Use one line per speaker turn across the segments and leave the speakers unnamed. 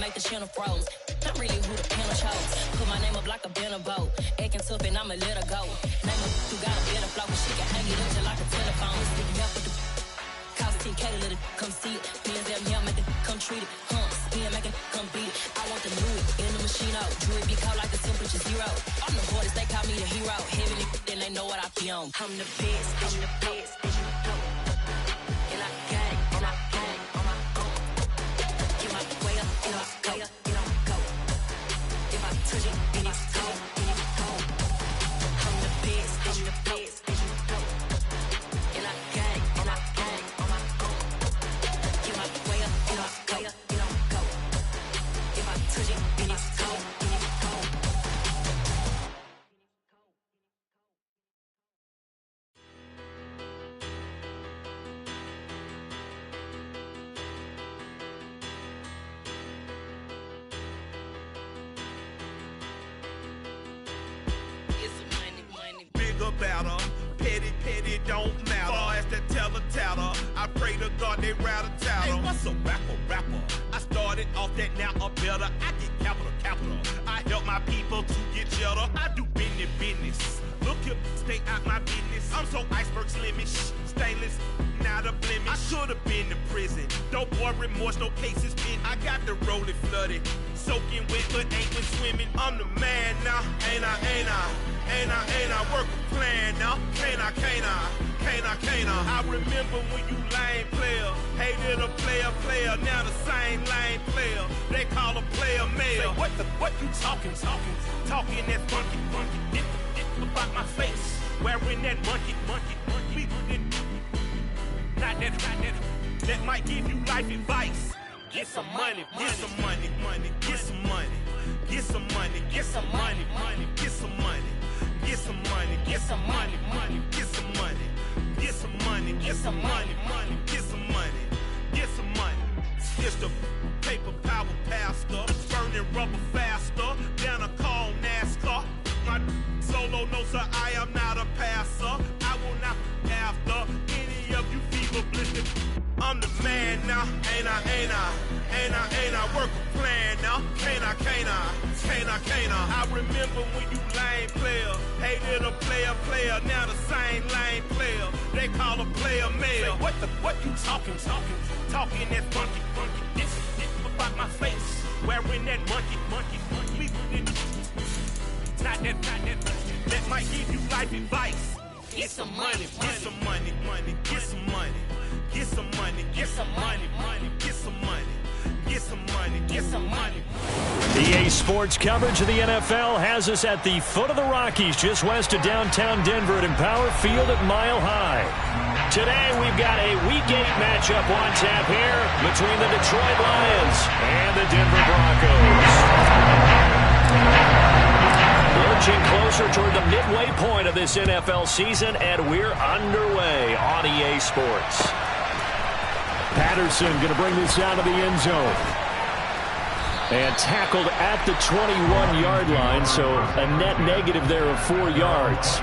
make the channel froze. I'm really who the panel chose. Put my name up like a banner boat. Acting tough and I'ma let her go. Name her who got a better flow, but she can hang it up just like a telephone. Stick up with the cost 10K to let it come see it. Bills them here, make it come treat it. Spin, make it come beat it. I want the new in the machine out. Jewelry be cold like the temperature 0. I'm the hardest, they call me the hero. Heavy then they know what I be on. I'm the best, I'm the best. And I got it, and I got it on my own. Get my way up, and I go, and I go. If I touch it, then it's cold, then it's cold. I'm the best, I'm the best. And I got it, and I got it on my own. Get my way up, and I go, and I go. If I touch it, then it's cold, then it's cold.
About her, petty, don't matter. Far as that teller, I pray to God they rather tattle. Hey, what's a rapper? I started off that, now I'm better. I get capital. I help my people to get cheddar. I do business. Look here, stay out my business. I'm so iceberg slimish, stainless, not a blemish. I should've been in prison. Don't boy remorse, no cases pinned. I got the rolling flooded, soaking wet, but ain't been swimming. I'm the man now, ain't I work a plan now. Can't I? I remember when you lame player, hated a player, now the same lame player. They call a player mayor. Say, what you talking that funky. Get about my face, wearing that monkey. We not that. That might give you life advice. Get some money. Get some money. Get some money. Get some money. Get some money. Get some money. Get some money, get some money, get some money, get some money, get some money, get some money, get some money. It's the paper power pastor, burning rubber faster than a call NASCAR. My solo no sir, I am not a passer. I will not after any of you fever blistered. I'm the man now, ain't I work a plan now. Can't I? I remember when you lame player, hated a player, now the same lame player. They call a player mayor. Say, what you talking that funky. This about my face, wearing that monkey. We not that. That might give you life advice. Get some money, get some money, get some money. Get some money, get some money, get some money, get some money, get some money.
EA Sports coverage of the NFL has us at the foot of the Rockies, just west of downtown Denver at Empower Field at Mile High. Today we've got a Week 8 matchup on tap here between the Detroit Lions and the Denver Broncos. Inching closer toward the midway point of this NFL season, and we're underway on EA Sports. Patterson going to bring this out of the end zone. And tackled at the 21-yard line, so a net negative there of 4 yards.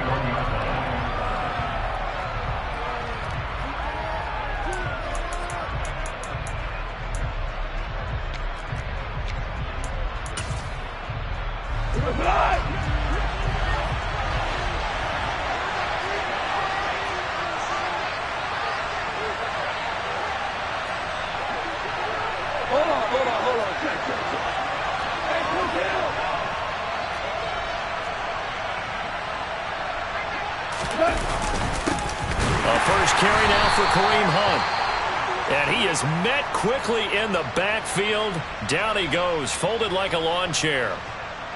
And he is met quickly in the backfield. Down he goes, folded like a lawn chair.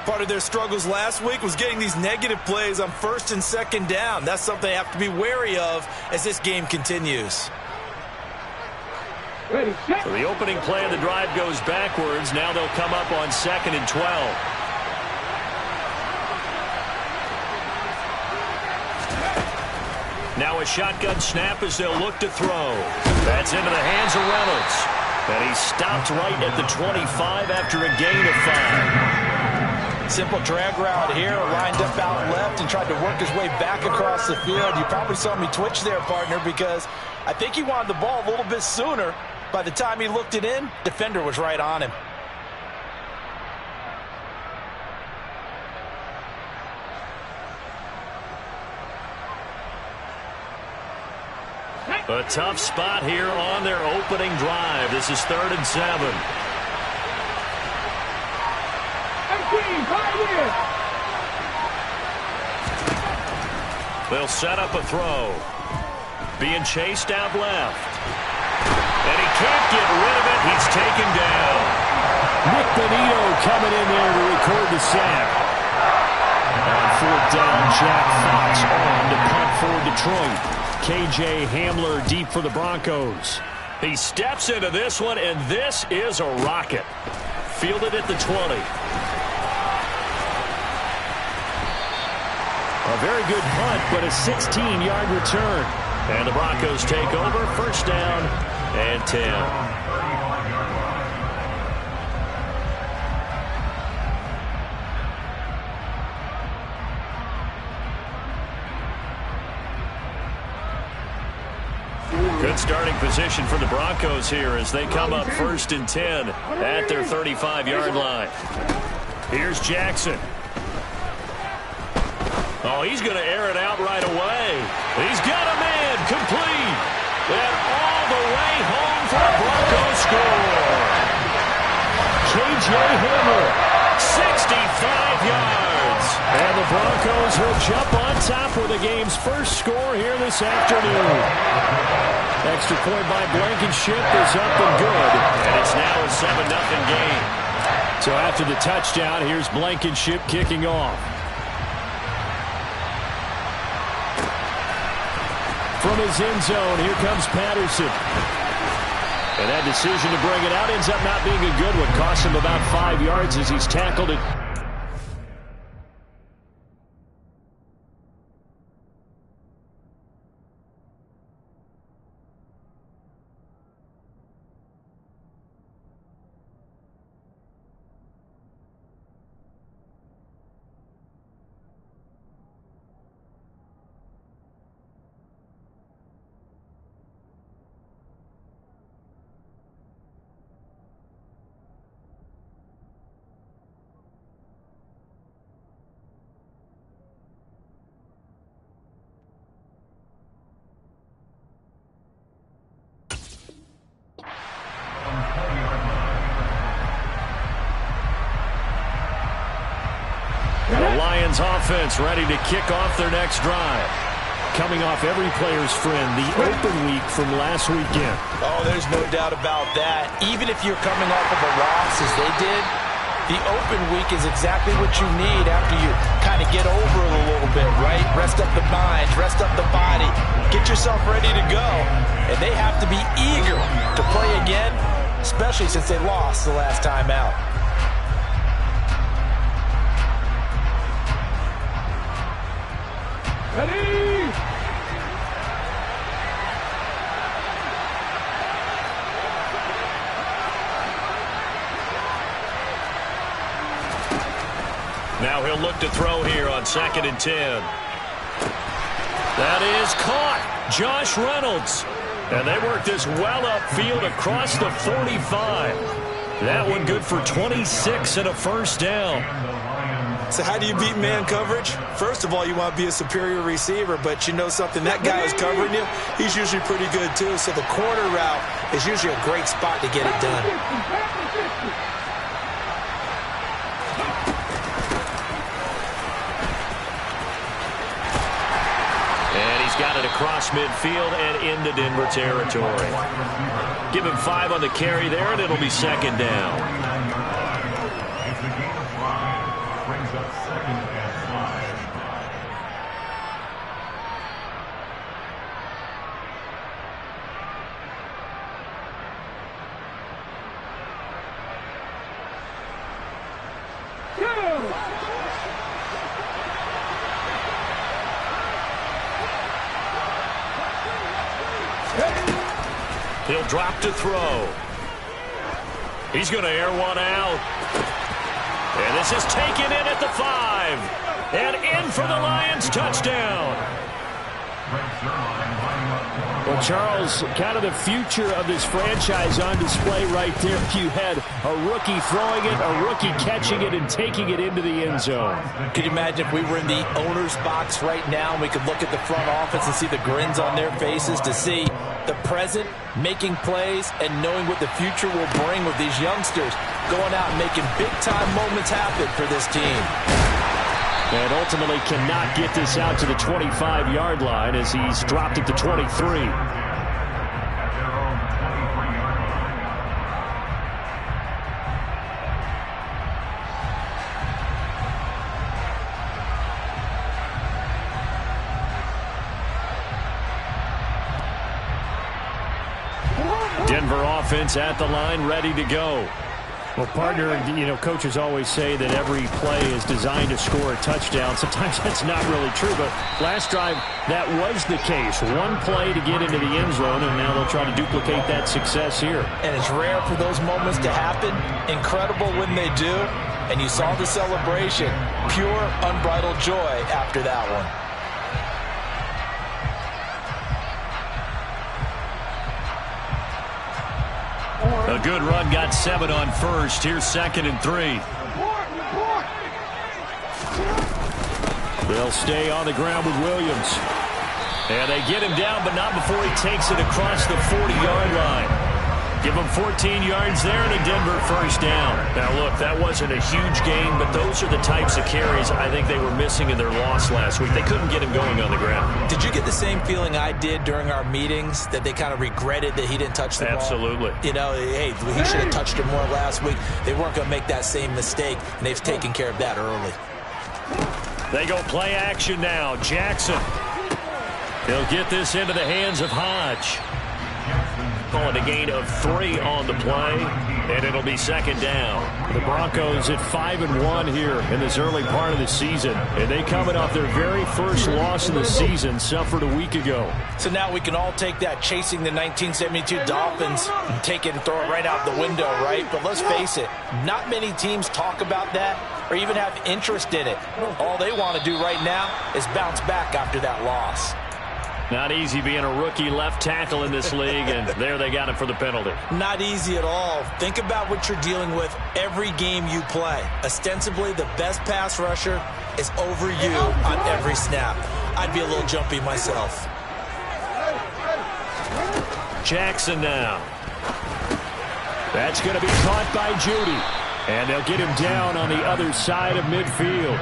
Part of their struggles last week was getting these negative plays on first and second down. That's something they have to be wary of as this game continues.
So the opening play of the drive goes backwards. Now they'll come up on 2nd and 12. Now a shotgun snap as they'll look to throw. That's into the hands of Reynolds. And he stopped right at the 25 after a gain of 5.
Simple drag route here, lined up out left and tried to work his way back across the field. You probably saw me twitch there, partner, because I think he wanted the ball a little bit sooner. By the time he looked it in, defender was right on him.
A tough spot here on their opening drive. This is 3rd and 7. They'll set up a throw. Being chased out left. And he can't get rid of it. He's taken down.
Nick Benito coming in there to record the sack. On 4th down, Jack Fox on to punt for Detroit. KJ Hamler deep for the Broncos.
He steps into this one, and this is a rocket. Fielded at the 20.
A very good punt, but a 16-yard return.
And the Broncos take over, 1st down and 10. Good starting position for the Broncos here as they come up 1st and 10 at their 35-yard line.
Here's Jackson.
Oh, he's going to air it out right away. He's got a man complete. And all the way home for a Broncos score.
KJ Hamler,
65 yards.
And the Broncos will jump on top with the game's first score here this afternoon. Extra point by Blankenship is up and good.
And it's now a 7-0 game.
So after the touchdown, here's Blankenship kicking off. From his end zone, here comes Patterson. And that decision to bring it out ends up not being a good one. Cost him about 5 yards as he's tackled it.
The Lions offense ready to kick off their next drive.
Coming off every player's friend, the open week from last weekend.
Oh, there's no doubt about that. Even if you're coming off of a loss as they did, the open week is exactly what you need after you kind of get over it a little bit, right? Rest up the mind, rest up the body, get yourself ready to go. And they have to be eager to play again, especially since they lost the last time out.
Ready!
Now he'll look to throw here on 2nd and 10. That is caught. Josh Reynolds. And they work this well upfield across the 45. That one good for 26 and a 1st down.
So how do you beat man coverage? First of all, you want to be a superior receiver, but you know something, that guy who's covering you, he's usually pretty good too. So the corner route is usually a great spot to get it done.
And he's got it across midfield and into Denver territory. Give him 5 on the carry there, and it'll be 2nd down. He'll drop to throw. He's going to air one out. And this is taken in at the 5. And in for the Lions touchdown.
Well, Charles, kind of the future of this franchise on display right there. You had a rookie throwing it, a rookie catching it, and taking it into the end zone.
Could you imagine if we were in the owner's box right now and we could look at the front office and see the grins on their faces to see the present, making plays, and knowing what the future will bring with these youngsters going out and making big-time moments happen for this team.
And ultimately cannot get this out to the 25-yard line as he's dropped at the 23. Denver offense at the line, ready to go. Well, partner, coaches always say that every play is designed to score a touchdown. Sometimes that's not really true, but last drive, that was the case. One play to get into the end zone, and now they'll try to duplicate that success here.
And it's rare for those moments to happen. Incredible when they do. And you saw the celebration. Pure, unbridled joy after that one.
A good run, got 7 on first. Here's 2nd and 3.
They'll stay on the ground with Williams.
And they get him down, but not before he takes it across the 40-yard line. Give him 14 yards there and a Denver first down. Now, look, that wasn't a huge gain, but those are the types of carries I think they were missing in their loss last week. They couldn't get him going on the ground.
Did you get the same feeling I did during our meetings, that they kind of regretted that he didn't touch the ball?
Absolutely.
Hey, he should have touched it more last week. They weren't going to make that same mistake, and they've taken care of that early.
They go play action now. Jackson. He'll get this into the hands of Hodge. Calling a gain of 3 on the play, and it'll be 2nd down.
The Broncos at 5-1 here in this early part of the season, and they coming off their very first loss of the season, suffered a week ago.
So now we can all take that chasing the 1972 Dolphins and take it and throw it right out the window, right? But let's face it, not many teams talk about that or even have interest in it. All they want to do right now is bounce back after that loss.
Not easy being a rookie left tackle in this league, and there they got him for the penalty.
Not easy at all. Think about what you're dealing with every game you play. Ostensibly, the best pass rusher is over you on every snap. I'd be a little jumpy myself.
Jackson now.
That's going to be caught by Judy, and they'll get him down on the other side of midfield.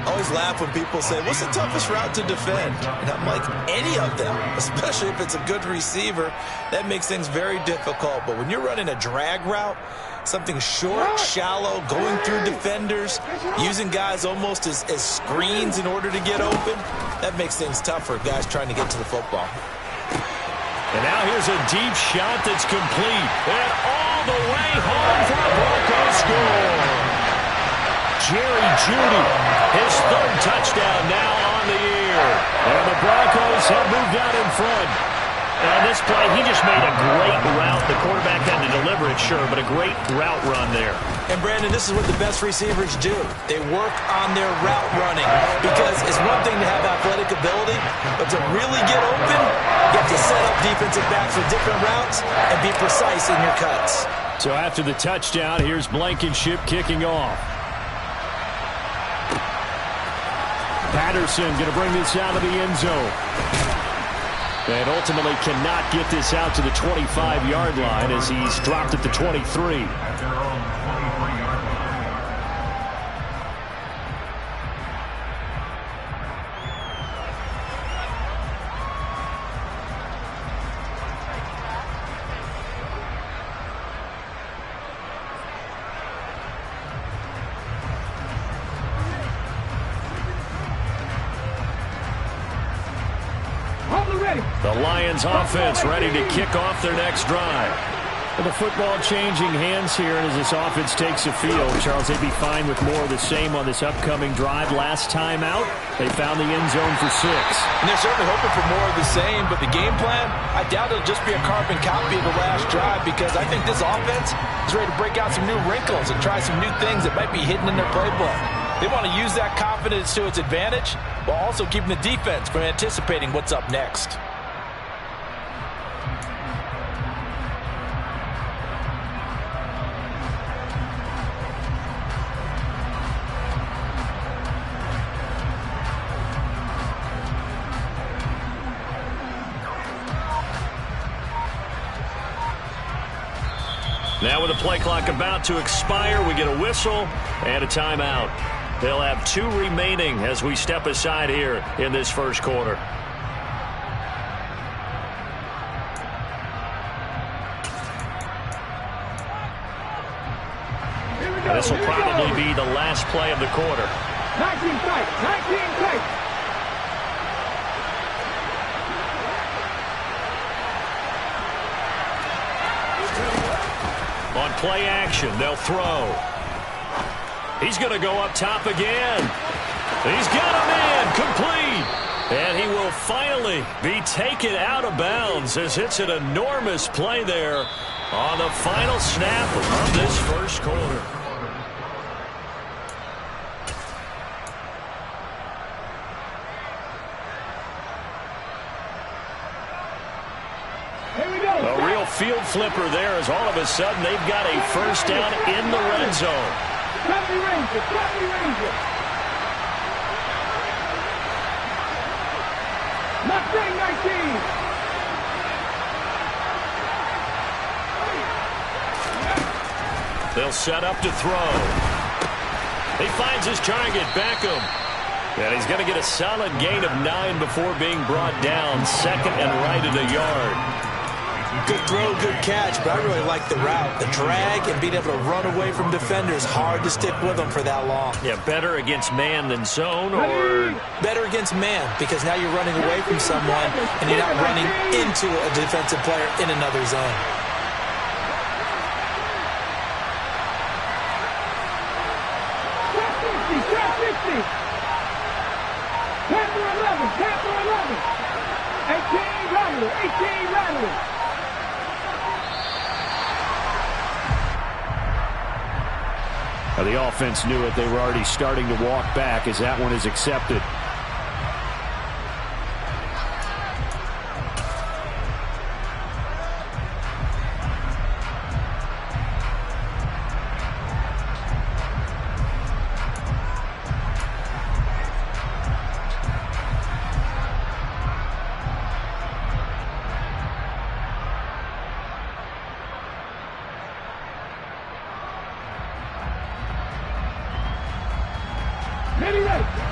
I always laugh when people say, what's the toughest route to defend? And I'm like, any of them, especially if it's a good receiver. That makes things very difficult. But when you're running a drag route, something short, shallow, going through defenders, using guys almost as screens in order to get open, that makes things tougher, guys trying to get to the football.
And now here's a deep shot that's complete. And all the way home for a Broncos score. Jerry Jeudy, his 3rd touchdown now on the year.
And the Broncos have moved out in front.
And this play, he just made a great route. The quarterback had to deliver it, sure, but a great route run there.
And, Brandon, this is what the best receivers do. They work on their route running, because it's one thing to have athletic ability, but to really get open, you have to set up defensive backs with different routes and be precise in your cuts.
So after the touchdown, here's Blankenship kicking off. Patterson going to bring this out of the end zone. And ultimately cannot get this out to the 25-yard line as he's dropped at the 23.
The Lions offense ready to kick off their next drive.
The football changing hands here, and as this offense takes the field, Charles, they'd be fine with more of the same on this upcoming drive. Last time out, they found the end zone for 6.
And they're certainly hoping for more of the same, but the game plan, I doubt it'll just be a carbon copy of the last drive, because I think this offense is ready to break out some new wrinkles and try some new things that might be hidden in their playbook. They want to use that confidence to its advantage while also keeping the defense from anticipating what's up next.
Now with the play clock about to expire, we get a whistle and a timeout. They'll have 2 remaining as we step aside here in this first quarter. This will probably be the last play of the quarter.
19 strikes, 19 strikes.
On play action, they'll throw. He's going to go up top again. He's got him in, complete. And he will finally be taken out of bounds as it's an enormous play there on the final snap of this first quarter. A real field flipper there as all of a sudden they've got a first down in the red zone.
Mustang 19.
They'll set up to throw. He finds his target, Beckham. And he's going to get a solid gain of 9 before being brought down. Second and right at a yard.
Good throw, good catch, but I really like the route. The drag and being able to run away from defenders, hard to stick with them for that long.
Yeah, better against man than zone, or?
Better against man, because now you're running away from someone and you're not running into a defensive player in another zone.
Tampa 11. 18 Rattler, 18 Rattler.
The offense knew it. They were already starting to walk back as that one is accepted.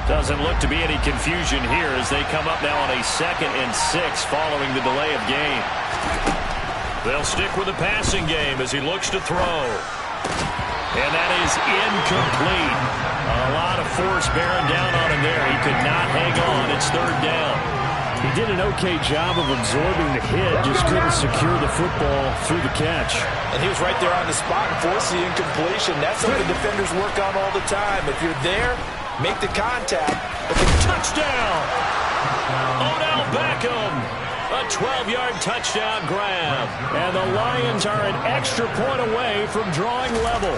Doesn't look to be any confusion here as they come up now on a 2nd and 6 following the delay of game. They'll stick with the passing game as he looks to throw. And that is incomplete. A lot of force bearing down on him there. He could not hang on. It's 3rd down.
He did an okay job of absorbing the hit, just couldn't secure the football through the catch.
And he was right there on the spot and forced the incompletion. That's something defenders work on all the time. If you're there, make the contact.
Touchdown! Odell Beckham. A 12-yard touchdown grab.
And the Lions are an extra point away from drawing level.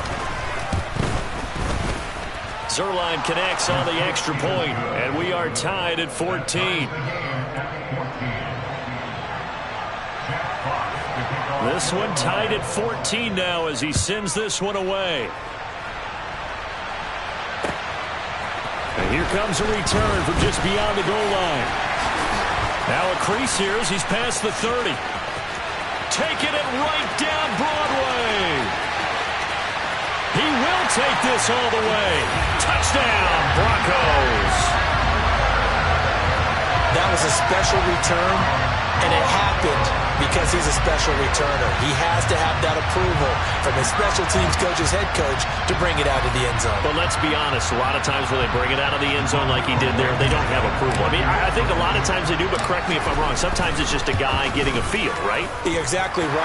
Zerline connects on the extra point, and we are tied at 14. This one tied at 14 now as he sends this one away. And here comes a return from just beyond the goal line. Now a crease here as he's past the 30. Taking it right down Broadway. He will take this all the way. Touchdown, Broncos.
That was a special return, and it happened because he's a special returner. He has to have that approval from his special teams coach's head coach to bring it out of the end zone.
But let's be honest, a lot of times when they bring it out of the end zone like he did there, they don't have approval. I mean, I think a lot of times they do, but correct me if I'm wrong. Sometimes it's just a guy getting a feel, right?
You're exactly right.